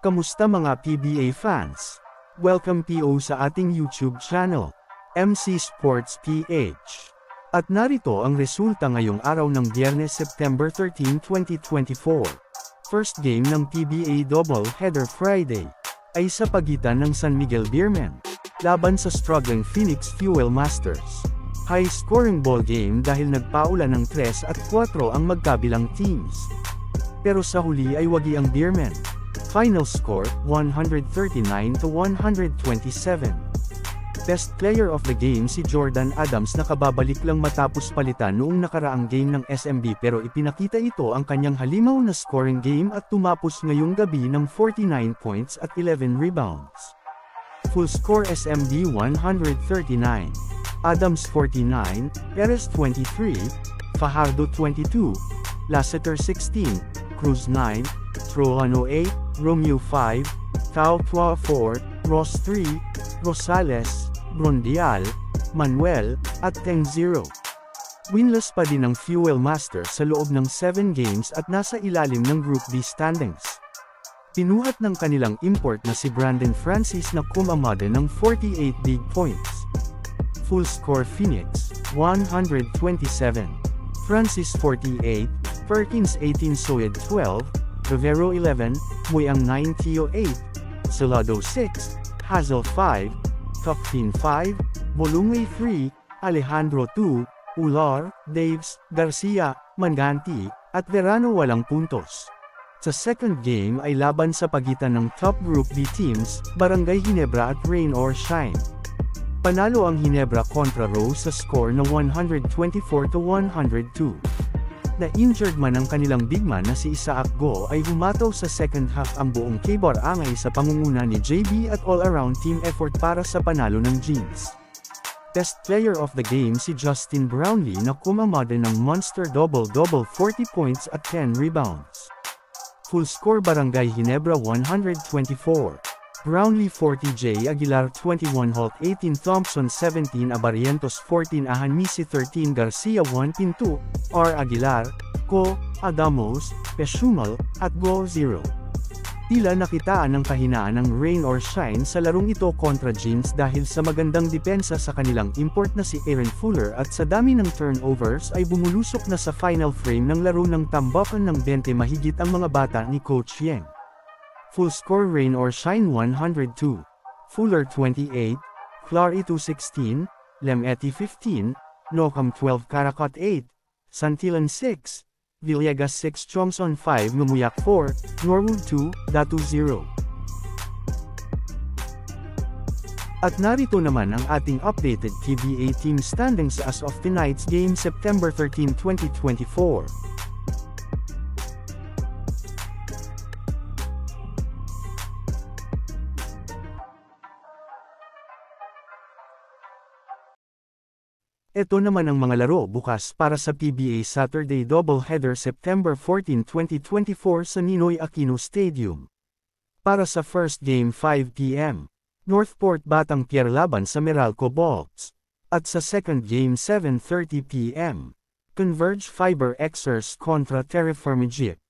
Kamusta mga PBA fans? Welcome PO sa ating YouTube channel, MC Sports PH. At narito ang resulta ngayong araw ng Biyernes September 13, 2024. First game ng PBA Double Header Friday ay sa pagitan ng San Miguel Beermen laban sa struggling Phoenix Fuel Masters. High-scoring ball game dahil nagpaulan ng 3 at 4 ang magkabilang teams. Pero sa huli ay wagi ang Beermen. Final score, 139-127. Best player of the game si Jordan Adams na kababalik lang matapos palitan noong nakaraang game ng SMB pero ipinakita ito ang kanyang halimaw na scoring game at tumapos ngayong gabi ng 49 points at 11 rebounds. Full score SMB 139. Adams 49, Perez 23, Fajardo 22, Lassiter 16, Cruz 9, Troano 8, Romeo 5, Tautua 4, Ross 3, Rosales, Brondial, Manuel, at Teng 0. Winless pa din ang Fuel Masters sa loob ng 7 games at nasa ilalim ng Group B standings. Pinuhat ng kanilang import na si Brandon Francis na kumamada ng 48 big points. Full score Phoenix, 127. Francis 48, Perkins 18 Soyed 12, Rivero 11, Muyang 9 Tio 8, Salado 6, Hazel 5, Toctin 5, Bolungay 3, Alejandro 2, Ular, Daves, Garcia, Manganti, at Verano walang puntos. Sa second game ay laban sa pagitan ng top Group B teams, Barangay Ginebra at Rain or Shine. Panalo ang Ginebra kontra Rose sa score na 124-102. Na-injured man ang kanilang bigman na si Isaac Go ay humataw sa second half ang buong K-Bar angay sa pangunguna ni JB at all-around team effort para sa panalo ng Jeans. Best player of the game si Justin Brownlee na kumamada ng monster double-double 40 points at 10 rebounds. Full score Barangay Ginebra 124. Brownlee 40 J. Aguilar 21 Holt 18 Thompson 17 Abarientos 14 Ahanmisi 13 Garcia 1 Pinto, R. Aguilar, Ko, Adamos, Peshumal, at Go 0. Tila nakitaan ng kahinaan ng Rain or Shine sa larong ito kontra Jeans dahil sa magandang depensa sa kanilang import na si Aaron Fuller at sa dami ng turnovers ay bumulusok na sa final frame ng laro ng tambakan ng 20 mahigit ang mga bata ni Coach Yeng. Full score Rain or Shine 102, Fuller 28, Clary 16, Lemeti 15, Nocam 12 Caracat 8, Santillan 6, Villegas 6 Chomson 5 Mamuyak 4, Norwood 2, Datu 0. At narito naman ang ating updated PBA team standings as of tonight's game September 13, 2024. Ito naman ang mga laro bukas para sa PBA Saturday Doubleheader September 14, 2024 sa Ninoy Aquino Stadium. Para sa first game 5 p.m., Northport Batang Pier laban sa Meralco Bolts. At sa second game 7:30 p.m., Converge Fiber Xers kontra Terraformigit.